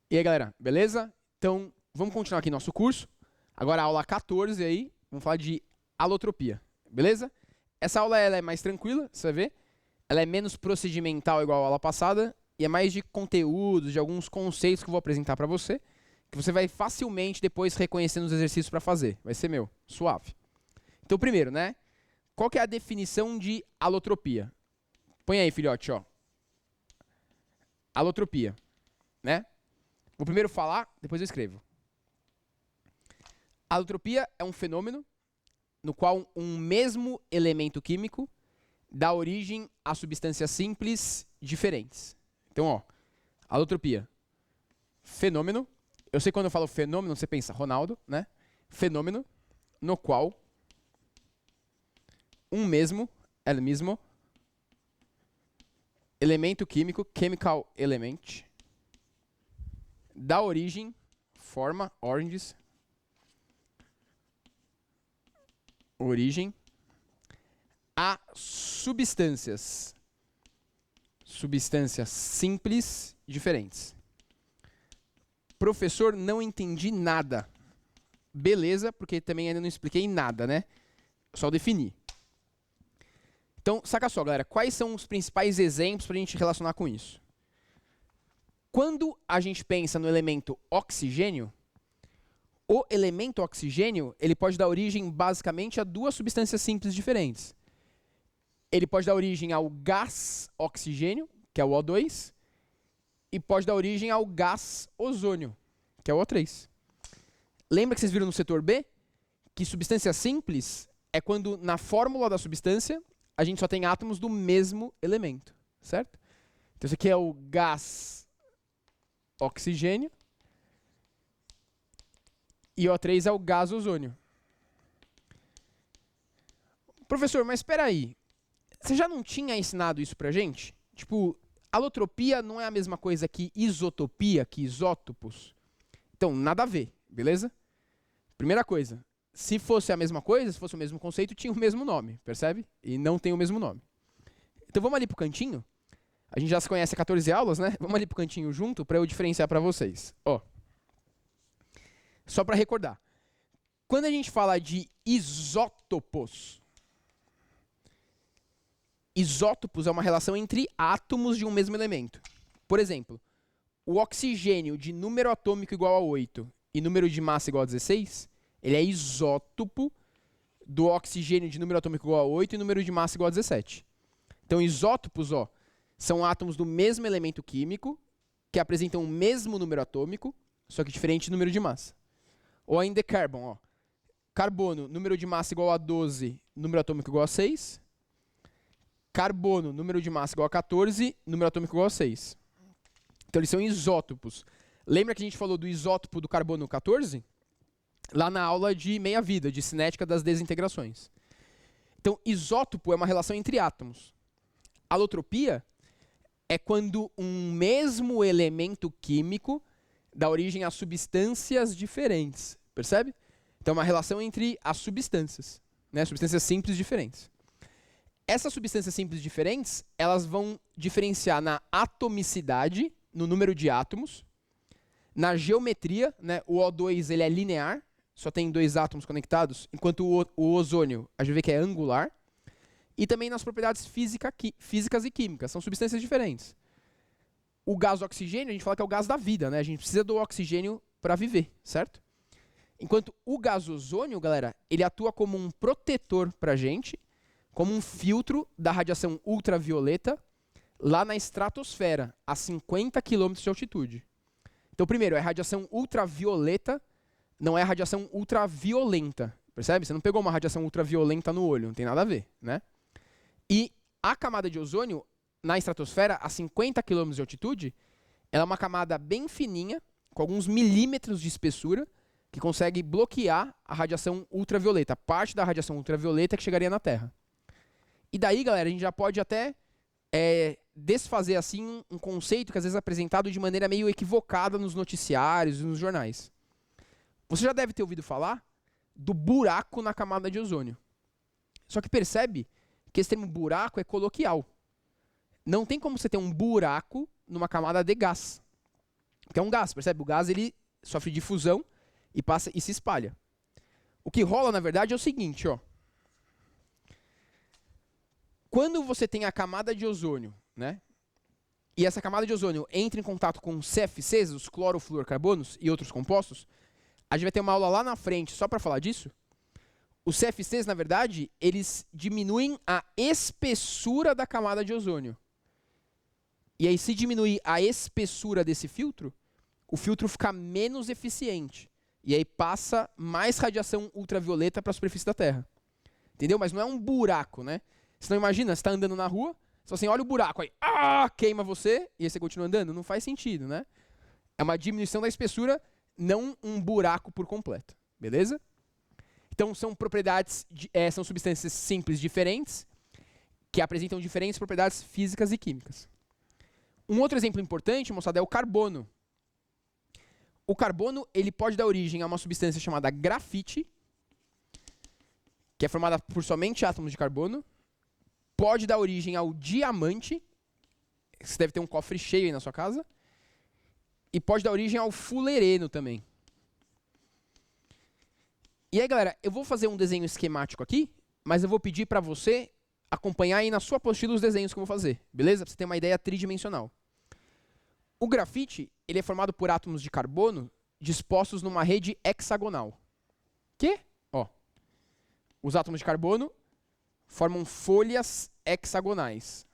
E aí, galera, beleza? Então, vamos continuar aqui nosso curso. Agora a aula 14 aí, vamos falar de alotropia, beleza? Essa aula ela é mais tranquila, você vai ver. Ela é menos procedimental igual a aula passada e é mais de conteúdos, de alguns conceitos que eu vou apresentar para você, que você vai facilmente depois reconhecer nos exercícios para fazer. Vai ser suave. Então, primeiro, né? Qual que é a definição de alotropia? Põe aí, filhote, ó. Alotropia, né? Vou primeiro falar, depois eu escrevo. A alotropia é um fenômeno no qual um mesmo elemento químico dá origem a substâncias simples diferentes. Então, ó, alotropia, fenômeno. Eu sei quando eu falo fenômeno, você pensa Ronaldo, né? Fenômeno no qual um mesmo, el mismo, elemento químico, chemical element, dá origem, forma, oranges, origem a substâncias simples diferentes. Professor, não entendi nada. Beleza, porque também ainda não expliquei nada, né? Só defini. Então, saca só, galera, quais são os principais exemplos para a gente relacionar com isso? Quando a gente pensa no elemento oxigênio, o elemento oxigênio ele pode dar origem basicamente a duas substâncias simples diferentes. Ele pode dar origem ao gás oxigênio, que é o O2, e pode dar origem ao gás ozônio, que é o O3. Lembra que vocês viram no setor B que substância simples é quando na fórmula da substância a gente só tem átomos do mesmo elemento, certo? Então isso aqui é o gás oxigênio e O3 é o gás ozônio. Professor, mas espera aí. Você já não tinha ensinado isso pra gente? Tipo, alotropia não é a mesma coisa que isotopia, que isótopos? Então, nada a ver, beleza? Primeira coisa, se fosse a mesma coisa, se fosse o mesmo conceito, tinha o mesmo nome, percebe? E não tem o mesmo nome. Então vamos ali pro cantinho. A gente já se conhece há 14 aulas, né? Vamos ali pro cantinho junto para eu diferenciar para vocês. Ó. Só para recordar. Quando a gente fala de isótopos, isótopos é uma relação entre átomos de um mesmo elemento. Por exemplo, o oxigênio de número atômico igual a 8 e número de massa igual a 16, ele é isótopo do oxigênio de número atômico igual a 8 e número de massa igual a 17. Então, isótopos, ó, são átomos do mesmo elemento químico que apresentam o mesmo número atômico, só que diferente número de massa. Ou ainda carbon, ó. Carbono, número de massa igual a 12, número atômico igual a 6. Carbono, número de massa igual a 14, número atômico igual a 6. Então, eles são isótopos. Lembra que a gente falou do isótopo do carbono 14? Lá na aula de meia-vida, de cinética das desintegrações. Então, isótopo é uma relação entre átomos. Alotropia é quando um mesmo elemento químico dá origem a substâncias diferentes. Percebe? Então, é uma relação entre as substâncias, né? Substâncias simples diferentes. Essas substâncias simples diferentes, elas vão diferenciar na atomicidade, no número de átomos, na geometria, né? O O2 ele é linear, só tem dois átomos conectados, enquanto o ozônio, a gente vê que é angular, e também nas propriedades físicas e químicas, são substâncias diferentes. O gás oxigênio, a gente fala que é o gás da vida, né? A gente precisa do oxigênio para viver, certo? Enquanto o gás ozônio, galera, ele atua como um protetor para a gente, como um filtro da radiação ultravioleta lá na estratosfera, a 50 km de altitude. Então, primeiro, é radiação ultravioleta, não é radiação ultraviolenta, percebe? Você não pegou uma radiação ultraviolenta no olho, não tem nada a ver, né? E a camada de ozônio na estratosfera, a 50 km de altitude, ela é uma camada bem fininha, com alguns milímetros de espessura, que consegue bloquear a radiação ultravioleta, parte da radiação ultravioleta que chegaria na Terra. E daí, galera, a gente já pode até desfazer assim um conceito que às vezes é apresentado de maneira meio equivocada nos noticiários e nos jornais. Você já deve ter ouvido falar do buraco na camada de ozônio. Só que percebe que esse termo buraco é coloquial. Não tem como você ter um buraco numa camada de gás. que é um gás, percebe? O gás ele sofre difusão e passa e se espalha. O que rola, na verdade, é o seguinte, ó. Quando você tem a camada de ozônio, né? E essa camada de ozônio entra em contato com CFCs, os clorofluorcarbonos e outros compostos, a gente vai ter uma aula lá na frente só para falar disso. Os CFCs, na verdade, eles diminuem a espessura da camada de ozônio. E aí, se diminuir a espessura desse filtro, o filtro fica menos eficiente. E aí passa mais radiação ultravioleta para a superfície da Terra. Entendeu? Mas não é um buraco, né? Você não imagina, você está andando na rua, você fala assim, olha o buraco aí, queima você, e aí você continua andando. Não faz sentido, né? É uma diminuição da espessura, não um buraco por completo. Beleza? Então são propriedades, são substâncias simples diferentes, que apresentam diferentes propriedades físicas e químicas. Um outro exemplo importante, moçada, é o carbono. O carbono ele pode dar origem a uma substância chamada grafite, que é formada por somente átomos de carbono. Pode dar origem ao diamante, você deve ter um cofre cheio aí na sua casa. E pode dar origem ao fulereno também. E aí, galera, eu vou fazer um desenho esquemático aqui, mas eu vou pedir para você acompanhar aí na sua apostila os desenhos que eu vou fazer, beleza? Para você ter uma ideia tridimensional. O grafite, ele é formado por átomos de carbono dispostos numa rede hexagonal. Que? Ó, os átomos de carbono formam folhas hexagonais.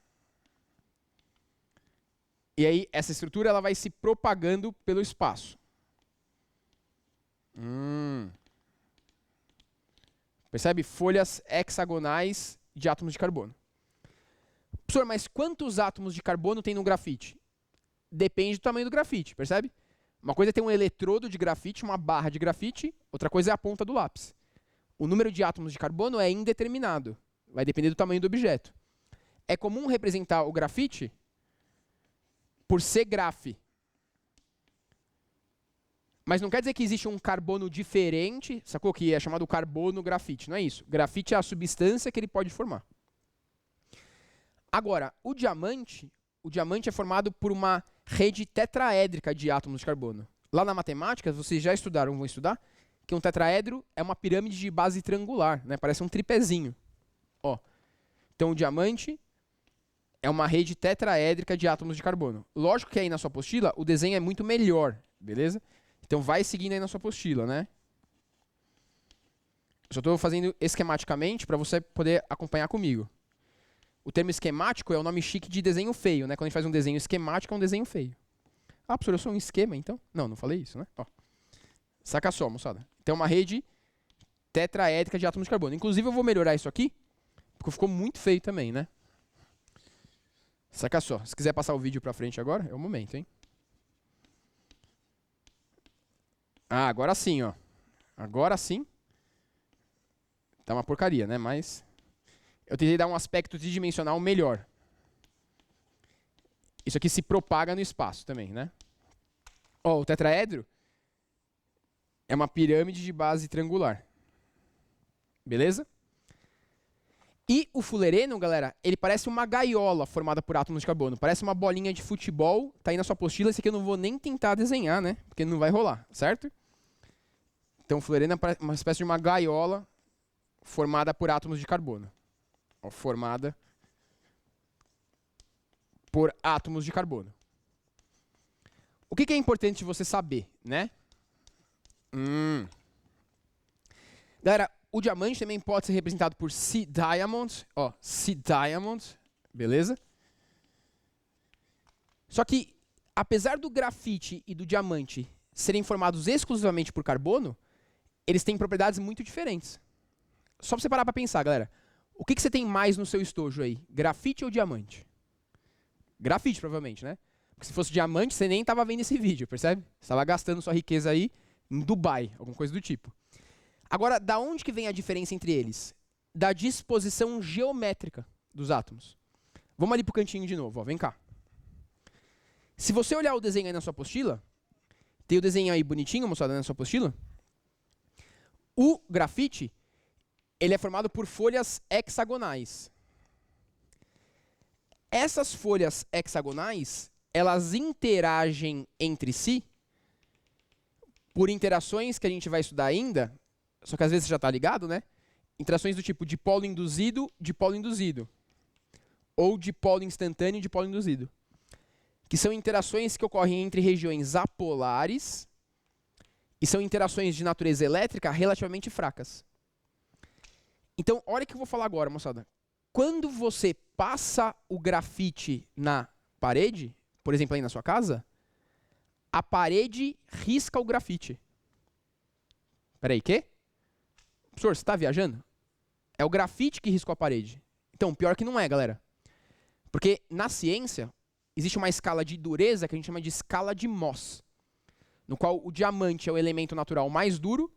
E aí, essa estrutura ela vai se propagando pelo espaço. Percebe? Folhas hexagonais de átomos de carbono. Professor, mas quantos átomos de carbono tem no grafite? Depende do tamanho do grafite, percebe? Uma coisa é ter um eletrodo de grafite, uma barra de grafite, outra coisa é a ponta do lápis. O número de átomos de carbono é indeterminado, vai depender do tamanho do objeto. É comum representar o grafite por C-graf. Mas não quer dizer que existe um carbono diferente, sacou? Que é chamado carbono grafite, não é isso. Grafite é a substância que ele pode formar. Agora, o diamante é formado por uma rede tetraédrica de átomos de carbono. Lá na matemática, vocês já estudaram, vão estudar, que um tetraedro é uma pirâmide de base triangular, né? Parece um tripézinho. Ó. Então, o diamante é uma rede tetraédrica de átomos de carbono. Lógico que aí na sua apostila, o desenho é muito melhor, beleza? Então, vai seguindo aí na sua apostila, né? Eu só estou fazendo esquematicamente para você poder acompanhar comigo. O termo esquemático é o nome chique de desenho feio, né? Quando a gente faz um desenho esquemático, é um desenho feio. Ah, professor, eu sou um esquema, então? Não falei isso, né? Ó. Saca só, moçada. Então, uma rede tetraédrica de átomos de carbono. Inclusive, eu vou melhorar isso aqui, porque ficou muito feio também, né? Saca só. Se quiser passar o vídeo pra frente agora, é o momento, hein? Ah, agora sim, ó. Agora sim. Tá uma porcaria, né? Mas eu tentei dar um aspecto tridimensional melhor. Isso aqui se propaga no espaço também, né? Ó, o tetraedro é uma pirâmide de base triangular. Beleza? E o fulereno, galera, ele parece uma gaiola formada por átomos de carbono. Parece uma bolinha de futebol. Tá aí na sua apostila. Esse aqui eu não vou nem tentar desenhar, né? Porque não vai rolar, certo? Então, o fulereno é uma espécie de uma gaiola formada por átomos de carbono. Ó, formada por átomos de carbono. O que é importante você saber, né? Galera, o diamante também pode ser representado por C-diamond. Ó, C-diamond. Beleza? Só que, apesar do grafite e do diamante serem formados exclusivamente por carbono, eles têm propriedades muito diferentes. Só pra você parar pra pensar, galera. O que você tem mais no seu estojo aí? Grafite ou diamante? Grafite, provavelmente, né? Porque se fosse diamante, você nem tava vendo esse vídeo, percebe? Você tava gastando sua riqueza aí em Dubai, alguma coisa do tipo. Agora, da onde que vem a diferença entre eles? Da disposição geométrica dos átomos. Vamos ali pro cantinho de novo, ó, vem cá. Se você olhar o desenho aí na sua apostila, tem o desenho aí bonitinho, mostrado na sua apostila. O grafite, ele é formado por folhas hexagonais. Essas folhas hexagonais, elas interagem entre si por interações que a gente vai estudar ainda, só que às vezes você já está ligado, né? Interações do tipo dipolo induzido, dipolo induzido. Ou dipolo instantâneo e dipolo induzido. Que são interações que ocorrem entre regiões apolares e são interações de natureza elétrica relativamente fracas. Então, olha o que eu vou falar agora, moçada. Quando você passa o grafite na parede, por exemplo, aí na sua casa, a parede risca o grafite. Peraí, quê? Professor, você está viajando? É o grafite que riscou a parede. Então, pior que não é, galera. Porque na ciência, existe uma escala de dureza que a gente chama de escala de Mohs, no qual o diamante é o elemento natural mais duro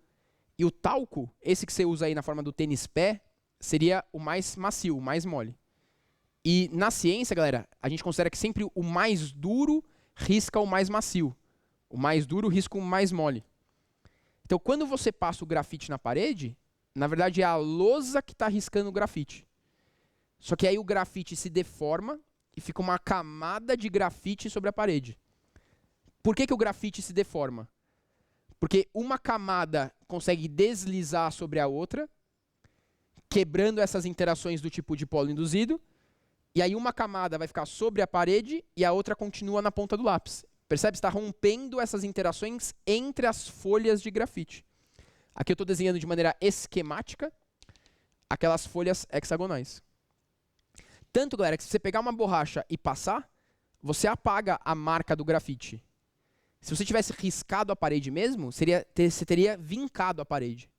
e o talco, esse que você usa aí na forma do tênis pé, seria o mais macio, o mais mole. E na ciência, galera, a gente considera que sempre o mais duro risca o mais macio. O mais duro risca o mais mole. Então, quando você passa o grafite na parede, na verdade é a lousa que está riscando o grafite. Só que aí o grafite se deforma e fica uma camada de grafite sobre a parede. Por que o grafite se deforma? Porque uma camada consegue deslizar sobre a outra, quebrando essas interações do tipo dipolo induzido, e aí uma camada vai ficar sobre a parede e a outra continua na ponta do lápis. Percebe? Está rompendo essas interações entre as folhas de grafite. Aqui eu estou desenhando de maneira esquemática aquelas folhas hexagonais. Tanto, galera, que se você pegar uma borracha e passar, você apaga a marca do grafite. Se você tivesse riscado a parede mesmo, você teria vincado a parede.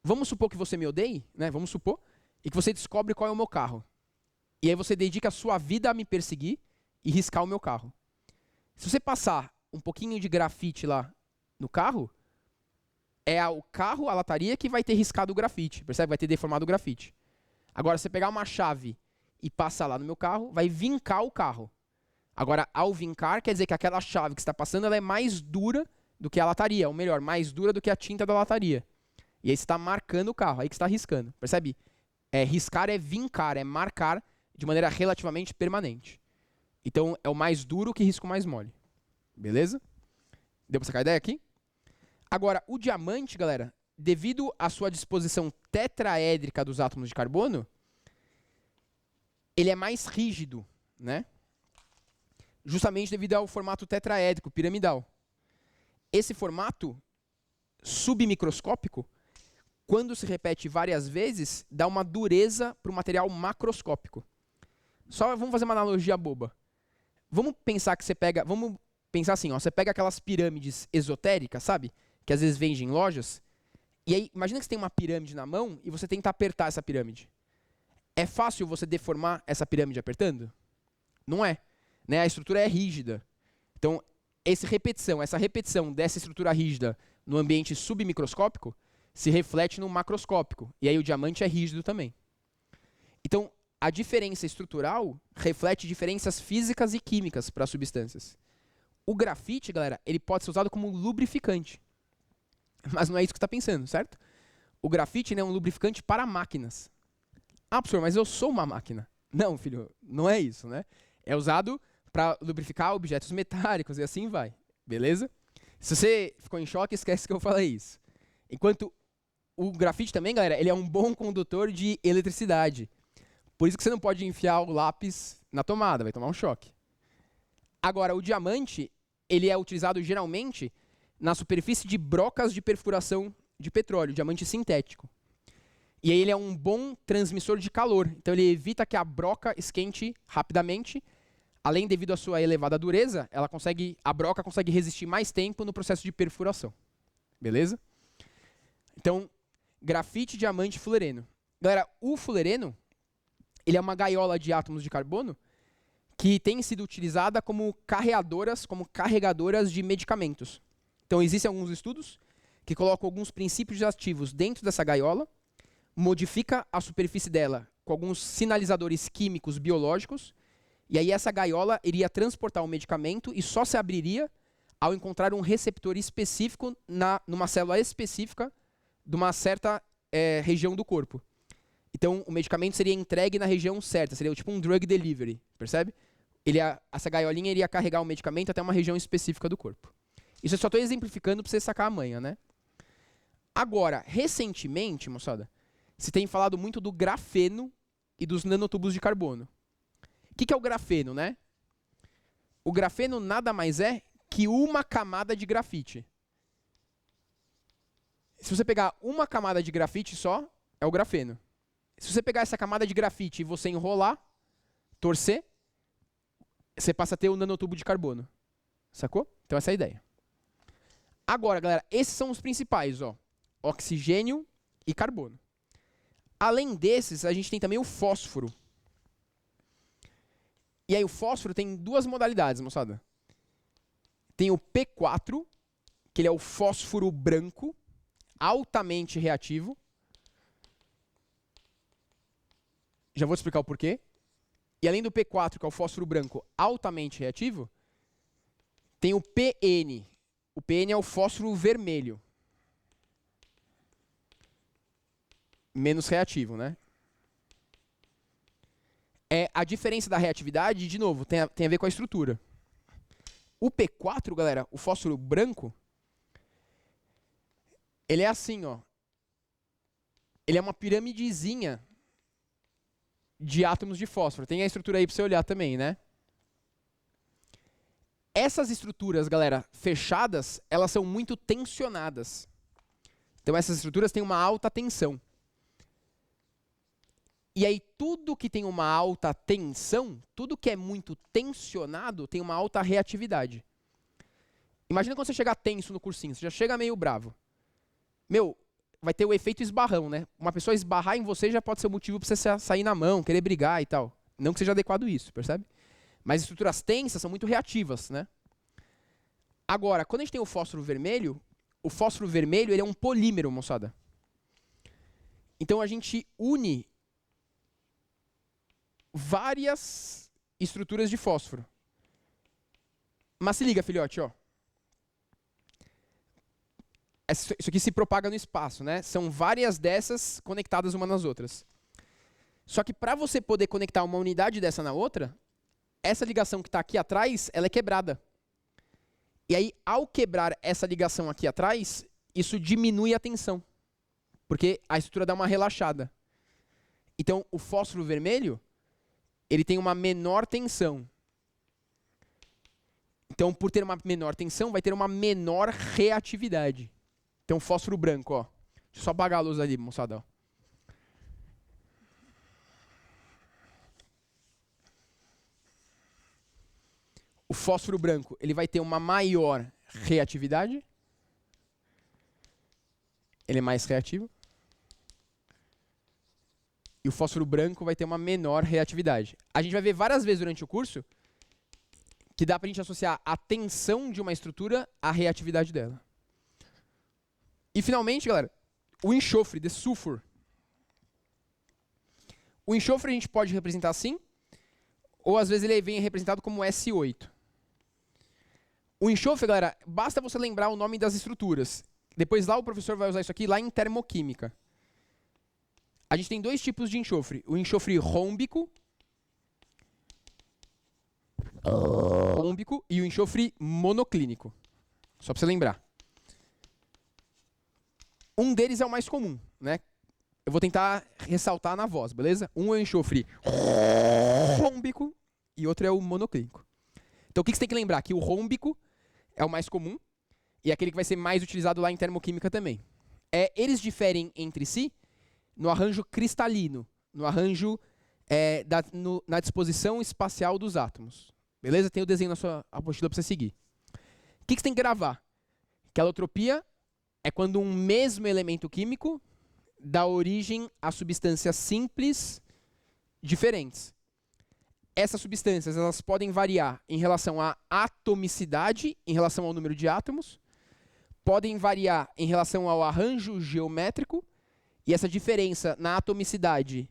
Vamos supor que você me odeie, né? Vamos supor, e que você descobre qual é o meu carro. E aí você dedica a sua vida a me perseguir e riscar o meu carro. Se você passar um pouquinho de grafite lá no carro, é o carro, a lataria, que vai ter riscado o grafite. Percebe? Vai ter deformado o grafite. Agora, se você pegar uma chave e passar lá no meu carro, vai vincar o carro. Agora, ao vincar, quer dizer que aquela chave que está passando ela é mais dura do que a lataria, ou melhor, mais dura do que a tinta da lataria. E aí você está marcando o carro, aí que você está riscando. Percebe? Riscar é vincar, é marcar de maneira relativamente permanente. Então, é o mais duro que risca o mais mole. Beleza? Deu para sacar a ideia aqui? Agora, o diamante, galera, devido à sua disposição tetraédrica dos átomos de carbono, ele é mais rígido, né? Justamente devido ao formato tetraédrico, piramidal. Esse formato submicroscópico, quando se repete várias vezes, dá uma dureza para o material macroscópico. Só vamos fazer uma analogia boba. Vamos pensar que vamos pensar assim, ó, você pega aquelas pirâmides esotéricas, sabe? Que às vezes vende em lojas. E aí, imagina que você tem uma pirâmide na mão e você tenta apertar essa pirâmide. É fácil você deformar essa pirâmide apertando? Não é. Né? A estrutura é rígida. Então, essa repetição dessa estrutura rígida no ambiente submicroscópico se reflete no macroscópico. E aí o diamante é rígido também. Então, a diferença estrutural reflete diferenças físicas e químicas para as substâncias. O grafite, galera, ele pode ser usado como lubrificante. Mas não é isso que você está pensando, certo? O grafite, né, é um lubrificante para máquinas. Ah, professor, mas eu sou uma máquina. Não, filho, não é isso, né? É usado para lubrificar objetos metálicos e assim vai. Beleza? Se você ficou em choque, esquece que eu falei isso. Enquanto o grafite também, galera, ele é um bom condutor de eletricidade. Por isso que você não pode enfiar o lápis na tomada, vai tomar um choque. Agora, o diamante, ele é utilizado geralmente na superfície de brocas de perfuração de petróleo, diamante sintético. E aí ele é um bom transmissor de calor. Então ele evita que a broca esquente rapidamente. Além, devido à sua elevada dureza, a broca consegue resistir mais tempo no processo de perfuração. Beleza? Então, grafite, diamante e fulereno. Galera, o fulereno, ele é uma gaiola de átomos de carbono que tem sido utilizada como carregadoras de medicamentos. Então, existem alguns estudos que colocam alguns princípios ativos dentro dessa gaiola, modifica a superfície dela com alguns sinalizadores químicos biológicos, e aí essa gaiola iria transportar o medicamento e só se abriria ao encontrar um receptor específico numa célula específica de uma certa região do corpo. Então, o medicamento seria entregue na região certa, seria tipo um drug delivery, percebe? Essa gaiolinha iria carregar o medicamento até uma região específica do corpo. Isso eu só estou exemplificando para você sacar a manha, né? Agora, recentemente, moçada, se tem falado muito do grafeno e dos nanotubos de carbono. O que é o grafeno, né? O grafeno nada mais é que uma camada de grafite. Se você pegar uma camada de grafite só, é o grafeno. Se você pegar essa camada de grafite e você enrolar, torcer, você passa a ter o nanotubo de carbono. Sacou? Então essa é a ideia. Agora, galera, esses são os principais, ó. Oxigênio e carbono. Além desses, a gente tem também o fósforo. E aí o fósforo tem duas modalidades, moçada. Tem o P4, que ele é o fósforo branco, altamente reativo. Já vou te explicar o porquê. E além do P4, que é o fósforo branco altamente reativo, tem o PN. O PN é o fósforo vermelho. Menos reativo, né? A diferença da reatividade, de novo, tem a ver com a estrutura. O P4, galera, o fósforo branco, ele é assim, ó. Ele é uma piramidezinha de átomos de fósforo. Tem a estrutura aí para você olhar também, né? Essas estruturas, galera, fechadas, elas são muito tensionadas. Então essas estruturas têm uma alta tensão. E aí tudo que tem uma alta tensão, tudo que é muito tensionado, tem uma alta reatividade. Imagina quando você chegar tenso no cursinho, você já chega meio bravo. Meu, vai ter o efeito esbarrão, né? Uma pessoa esbarrar em você já pode ser o motivo para você sair na mão, querer brigar e tal. Não que seja adequado isso, percebe? Mas estruturas tensas são muito reativas, né? Agora, quando a gente tem o fósforo vermelho ele é um polímero, moçada. Então a gente une várias estruturas de fósforo. Mas se liga, filhote, ó. Isso aqui se propaga no espaço, né? São várias dessas conectadas umas nas outras. Só que para você poder conectar uma unidade dessa na outra, essa ligação que está aqui atrás, ela é quebrada. E aí, ao quebrar essa ligação aqui atrás, isso diminui a tensão. Porque a estrutura dá uma relaxada. Então, o fósforo vermelho, ele tem uma menor tensão. Então, por ter uma menor tensão, vai ter uma menor reatividade. Então, fósforo branco, ó. Deixa eu só apagar a luz ali, moçada, ó. O fósforo branco, ele vai ter uma maior reatividade. Ele é mais reativo. E o fósforo branco vai ter uma menor reatividade. A gente vai ver várias vezes durante o curso que dá pra gente associar a tensão de uma estrutura à reatividade dela. E finalmente, galera, o enxofre, the sulfur. O enxofre a gente pode representar assim, ou às vezes ele vem representado como S8. O enxofre, galera, basta você lembrar o nome das estruturas. Depois lá o professor vai usar isso aqui lá em termoquímica. A gente tem dois tipos de enxofre. O enxofre rômbico e o enxofre monoclínico. Só para você lembrar. Um deles é o mais comum, né? Eu vou tentar ressaltar na voz, beleza? Um é o enxofre rômbico e outro é o monoclínico. Então o que você tem que lembrar? Que o rômbico é o mais comum e é aquele que vai ser mais utilizado lá em termoquímica também. Eles diferem entre si no arranjo cristalino, no arranjo na disposição espacial dos átomos. Beleza? Tem o desenho na sua apostila para você seguir. O que você tem que gravar? Que a alotropia é quando um mesmo elemento químico dá origem a substâncias simples diferentes. Essas substâncias elas podem variar em relação à atomicidade, em relação ao número de átomos, podem variar em relação ao arranjo geométrico, e essa diferença na atomicidade,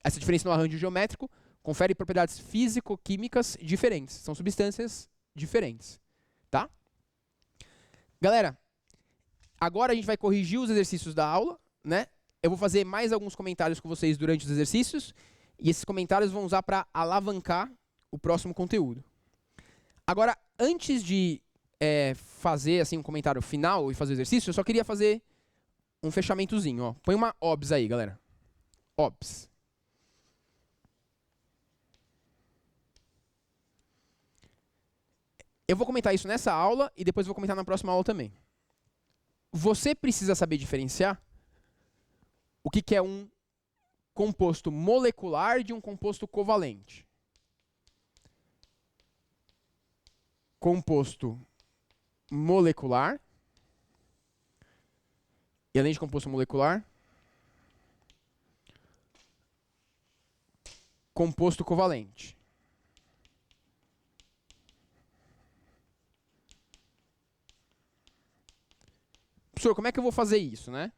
essa diferença no arranjo geométrico, confere propriedades físico-químicas diferentes. São substâncias diferentes. Tá? Galera, agora a gente vai corrigir os exercícios da aula, né? Eu vou fazer mais alguns comentários com vocês durante os exercícios, e esses comentários vão usar para alavancar o próximo conteúdo. Agora, antes de fazer assim, um comentário final e fazer o exercício, eu só queria fazer um fechamentozinho. Ó. Põe uma OBS aí, galera. OBS. Eu vou comentar isso nessa aula e depois vou comentar na próxima aula também. Você precisa saber diferenciar o que é um composto molecular de um composto covalente. Composto molecular. E além de composto molecular, composto covalente. Professor, como é que eu vou fazer isso, né?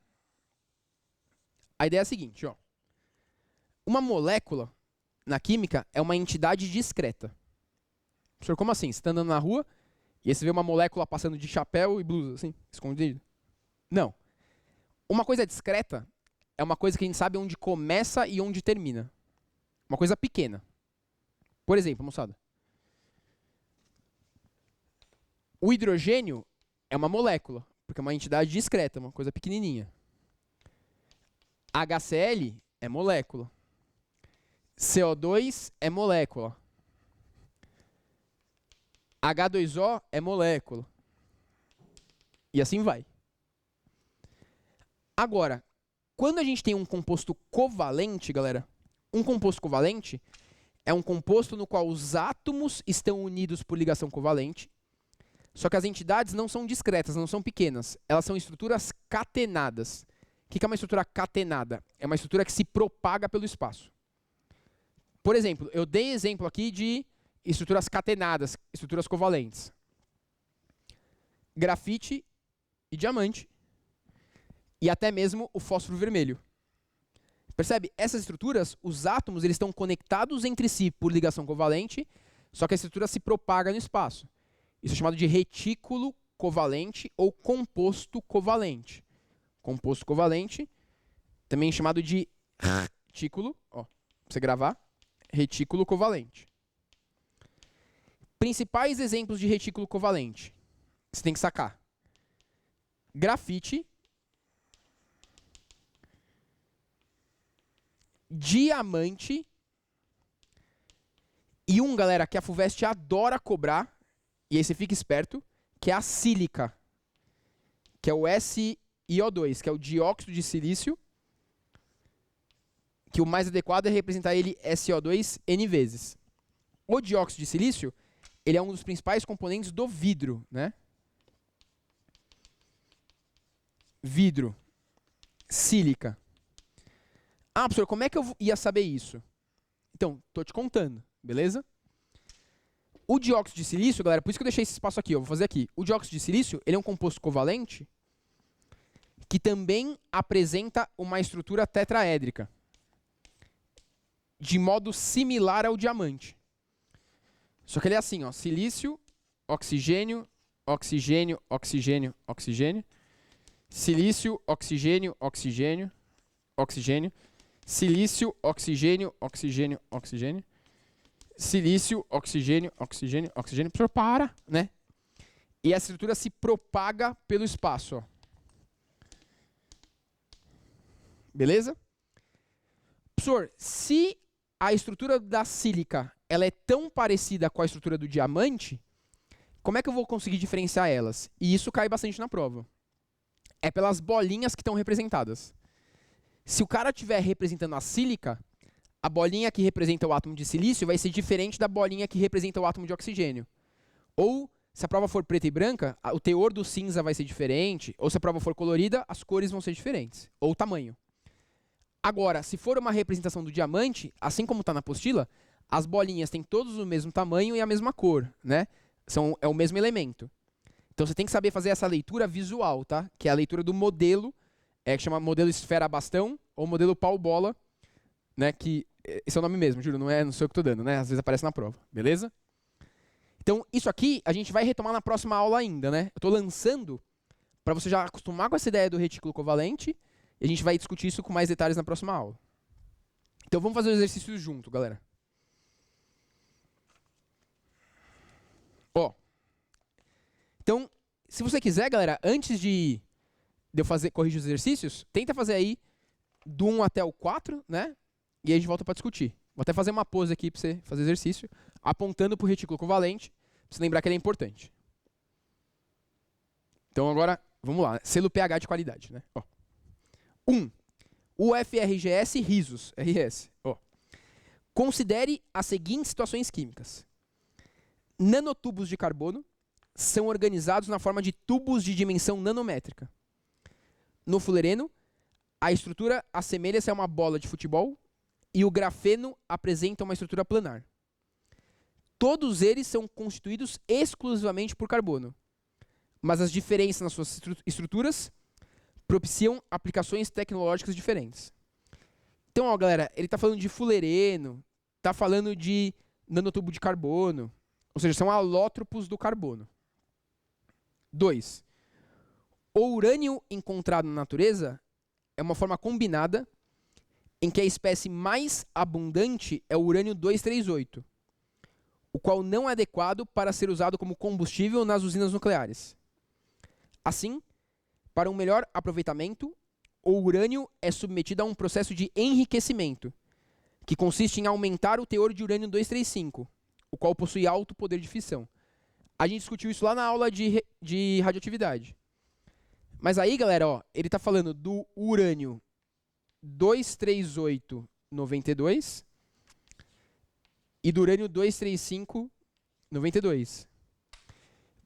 A ideia é a seguinte, ó. Uma molécula, na química, é uma entidade discreta. Professor, como assim? Você está andando na rua e aí você vê uma molécula passando de chapéu e blusa, assim, escondido? Não. Uma coisa discreta é uma coisa que a gente sabe onde começa e onde termina. Uma coisa pequena. Por exemplo, moçada. O hidrogênio é uma molécula, porque é uma entidade discreta, uma coisa pequenininha. HCl é molécula. CO2 é molécula. H2O é molécula. E assim vai. Agora, quando a gente tem um composto covalente, galera, um composto covalente é um composto no qual os átomos estão unidos por ligação covalente, só que as entidades não são discretas, não são pequenas. Elas são estruturas catenadas. O que é uma estrutura catenada? É uma estrutura que se propaga pelo espaço. Por exemplo, eu dei exemplo aqui de estruturas catenadas, estruturas covalentes. Grafite e diamante. E até mesmo o fósforo vermelho. Percebe? Essas estruturas, os átomos, eles estão conectados entre si por ligação covalente, só que a estrutura se propaga no espaço. Isso é chamado de retículo covalente ou composto covalente. Composto covalente, também chamado de retículo, ó, pra você gravar, retículo covalente. Principais exemplos de retículo covalente. Você tem que sacar. Grafite, diamante e galera, que a FUVEST adora cobrar, e aí você fica esperto, que é a sílica, que é o SiO2, que é o dióxido de silício, que o mais adequado é representar ele SiO2 N vezes. O dióxido de silício, ele é um dos principais componentes do vidro, né? Vidro, sílica. Ah, professor, como é que eu ia saber isso? Então, tô te contando, beleza? O dióxido de silício, galera, por isso que eu deixei esse espaço aqui, eu vou fazer aqui. O dióxido de silício, ele é um composto covalente que também apresenta uma estrutura tetraédrica, de modo similar ao diamante. Só que ele é assim, ó, silício, oxigênio, oxigênio, oxigênio, oxigênio, silício, oxigênio, oxigênio, oxigênio, silício, oxigênio, oxigênio, oxigênio, silício, oxigênio, oxigênio, oxigênio. Professor, para, né? E a estrutura se propaga pelo espaço, ó. Beleza? Professor, se a estrutura da sílica ela é tão parecida com a estrutura do diamante, como é que eu vou conseguir diferenciar elas? E isso cai bastante na prova. É pelas bolinhas que estão representadas. Se o cara estiver representando a sílica, a bolinha que representa o átomo de silício vai ser diferente da bolinha que representa o átomo de oxigênio. Ou, se a prova for preta e branca, o teor do cinza vai ser diferente. Ou se a prova for colorida, as cores vão ser diferentes. Ou o tamanho. Agora, se for uma representação do diamante, assim como está na apostila, as bolinhas têm todos o mesmo tamanho e a mesma cor, né? É o mesmo elemento. Então você tem que saber fazer essa leitura visual, tá? Que é a leitura do modelo, que chama modelo esfera-bastão ou modelo pau-bola, né? Que esse é o nome mesmo, juro, não sei eu que estou dando, né? Às vezes aparece na prova, beleza? Então isso aqui a gente vai retomar na próxima aula ainda, né? Eu estou lançando para você já acostumar com essa ideia do retículo covalente. E a gente vai discutir isso com mais detalhes na próxima aula. Então vamos fazer o exercício junto, galera. Ó, Então, se você quiser, galera, antes de eu corrigir os exercícios, tenta fazer aí do 1 até o 4, né? E aí a gente volta para discutir. Vou até fazer uma pose aqui para você fazer exercício, apontando para o retículo covalente, para você lembrar que ele é importante. Então agora, vamos lá. Selo pH de qualidade, né? Ó. 1. UFRGS RISOS, RS. Ó. Considere as seguintes situações químicas. Nanotubos de carbono são organizados na forma de tubos de dimensão nanométrica. No fulereno, a estrutura assemelha-se a uma bola de futebol e o grafeno apresenta uma estrutura planar. Todos eles são constituídos exclusivamente por carbono, mas as diferenças nas suas estruturas propiciam aplicações tecnológicas diferentes. Então, ó, galera, ele está falando de fulereno, está falando de nanotubo de carbono, ou seja, são alótropos do carbono. 2. O urânio encontrado na natureza é uma forma combinada em que a espécie mais abundante é o urânio 238, o qual não é adequado para ser usado como combustível nas usinas nucleares. Assim, para um melhor aproveitamento, o urânio é submetido a um processo de enriquecimento, que consiste em aumentar o teor de urânio 235, o qual possui alto poder de fissão. A gente discutiu isso lá na aula de radioatividade. Mas aí, galera, ó, ele está falando do urânio 23892 e do urânio 23592.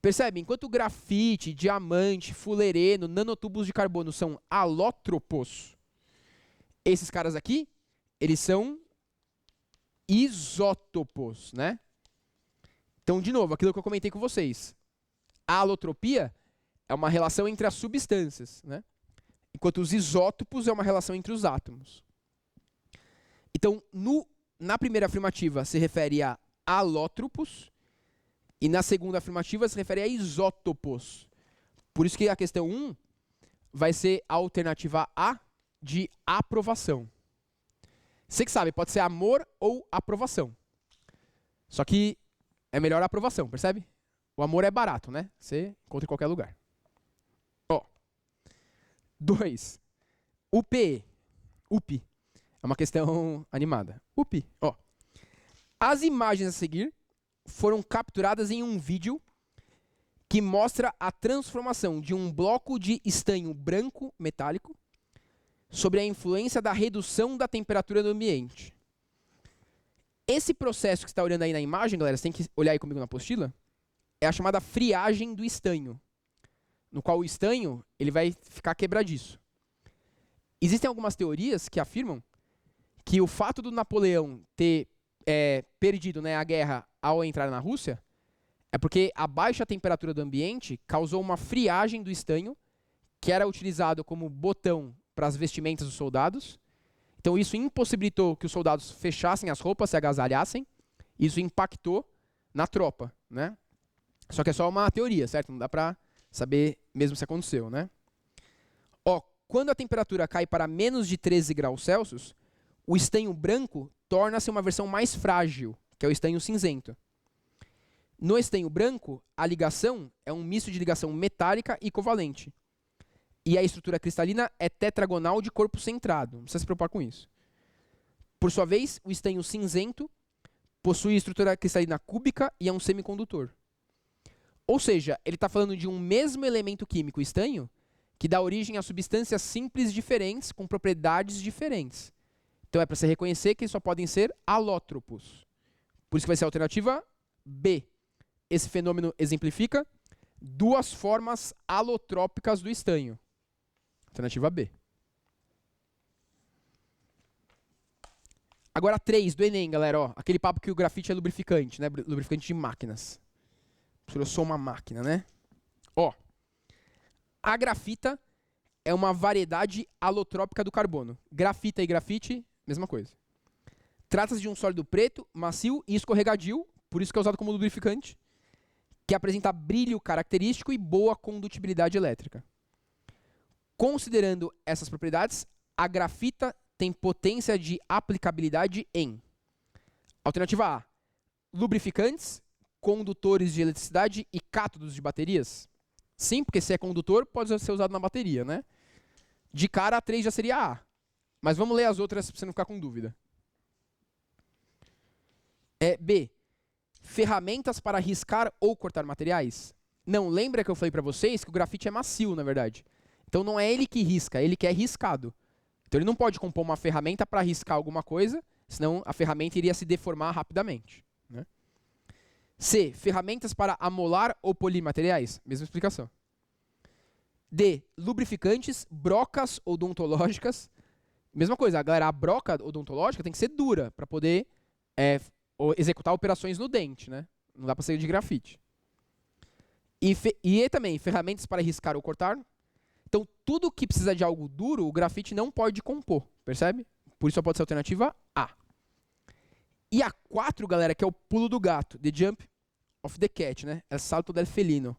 Percebe? Enquanto grafite, diamante, fulereno, nanotubos de carbono são alótropos, esses caras aqui, eles são isótopos, né? Então, de novo, aquilo que eu comentei com vocês. A alotropia é uma relação entre as substâncias, né? Enquanto os isótopos é uma relação entre os átomos. Então, na primeira afirmativa se refere a alótropos e na segunda afirmativa se refere a isótopos. Por isso que a questão 1 vai ser a alternativa A de aprovação. Você que sabe, pode ser amor ou aprovação. Só que é melhor a aprovação, percebe? O amor é barato, né? Você encontra em qualquer lugar. Ó. 2. UPE. UP. É uma questão animada. UP. Ó. As imagens a seguir foram capturadas em um vídeo que mostra a transformação de um bloco de estanho branco metálico sobre a influência da redução da temperatura do ambiente. Esse processo que você está olhando aí na imagem, galera, você tem que olhar aí comigo na apostila, é a chamada friagem do estanho, no qual o estanho ele vai ficar quebradiço. Existem algumas teorias que afirmam que o fato do Napoleão ter perdido, né, a guerra ao entrar na Rússia é porque a baixa temperatura do ambiente causou uma friagem do estanho, que era utilizado como botão para as vestimentas dos soldados. Então isso impossibilitou que os soldados fechassem as roupas, se agasalhassem. Isso impactou na tropa, né? Só que é só uma teoria, certo? Não dá para saber mesmo se aconteceu, né? Ó, quando a temperatura cai para menos de 13 graus Celsius, o estanho branco torna-se uma versão mais frágil, que é o estanho cinzento. No estanho branco, a ligação é um misto de ligação metálica e covalente. E a estrutura cristalina é tetragonal de corpo centrado. Não precisa se preocupar com isso. Por sua vez, o estanho cinzento possui estrutura cristalina cúbica e é um semicondutor. Ou seja, ele está falando de um mesmo elemento químico, estanho, que dá origem a substâncias simples diferentes, com propriedades diferentes. Então é para você reconhecer que eles só podem ser alótropos. Por isso que vai ser a alternativa B. Esse fenômeno exemplifica duas formas alotrópicas do estanho. Alternativa B. Agora 3, do Enem, galera. Ó, aquele papo que o grafite é lubrificante, né? Lubrificante de máquinas. Eu sou uma máquina, né? Ó, a grafita é uma variedade alotrópica do carbono. Grafita e grafite, mesma coisa. Trata-se de um sólido preto, macio e escorregadio, por isso que é usado como lubrificante, que apresenta brilho característico e boa condutibilidade elétrica. Considerando essas propriedades, a grafita tem potência de aplicabilidade em: alternativa A, lubrificantes, condutores de eletricidade e cátodos de baterias? Sim, porque se é condutor, pode ser usado na bateria, né? De cara, a 3 já seria A. Mas vamos ler as outras para você não ficar com dúvida. B. Ferramentas para riscar ou cortar materiais? Não, lembra que eu falei para vocês que o grafite é macio, na verdade. Então não é ele que risca, é ele que é riscado. Então ele não pode compor uma ferramenta para riscar alguma coisa, senão a ferramenta iria se deformar rapidamente, né? C. Ferramentas para amolar ou polir materiais? Mesma explicação. D. Lubrificantes, brocas odontológicas. Mesma coisa, galera, a broca odontológica tem que ser dura para poder executar operações no dente, né? Não dá para ser de grafite. E também, ferramentas para riscar ou cortar. Então, tudo que precisa de algo duro, o grafite não pode compor, percebe? Por isso só pode ser a alternativa A. E a 4, galera, que é o pulo do gato, the jump of the cat, né? É salto del felino.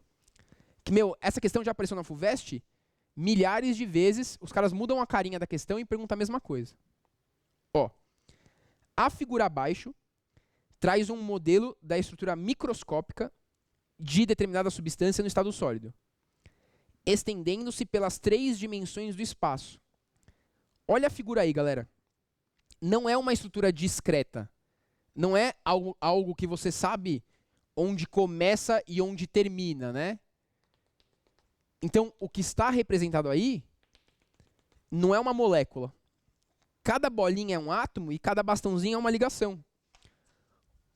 Que, essa questão já apareceu na FUVEST milhares de vezes. Os caras mudam a carinha da questão e perguntam a mesma coisa. Ó, a figura abaixo traz um modelo da estrutura microscópica de determinada substância no estado sólido, estendendo-se pelas 3 dimensões do espaço. Olha a figura aí, galera. Não é uma estrutura discreta. Não é algo que você sabe onde começa e onde termina, né? Então, o que está representado aí não é uma molécula. Cada bolinha é um átomo e cada bastãozinho é uma ligação.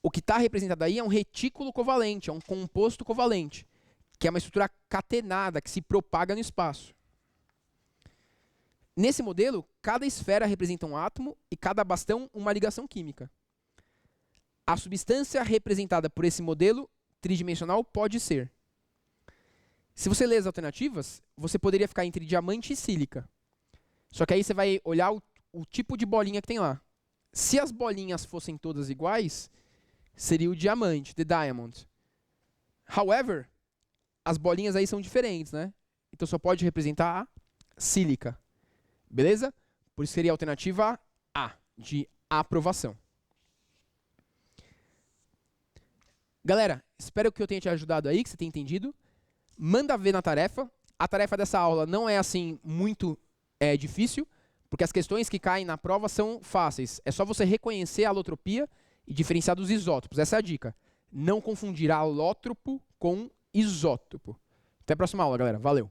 O que está representado aí é um retículo covalente, é um composto covalente, que é uma estrutura catenada, que se propaga no espaço. Nesse modelo, cada esfera representa um átomo e cada bastão uma ligação química. A substância representada por esse modelo tridimensional pode ser. Se você ler as alternativas, você poderia ficar entre diamante e sílica. Só que aí você vai olhar o tipo de bolinha que tem lá. Se as bolinhas fossem todas iguais, seria o diamante, the diamond. However, as bolinhas aí são diferentes, né? Então só pode representar a sílica. Beleza? Por isso seria a alternativa A, de aprovação. Galera, espero que eu tenha te ajudado aí, que você tenha entendido. Manda ver na tarefa. A tarefa dessa aula não é assim muito difícil, porque as questões que caem na prova são fáceis. É só você reconhecer a alotropia e diferenciar dos isótopos. Essa é a dica. Não confundir alótropo com isótopo. Até a próxima aula, galera. Valeu!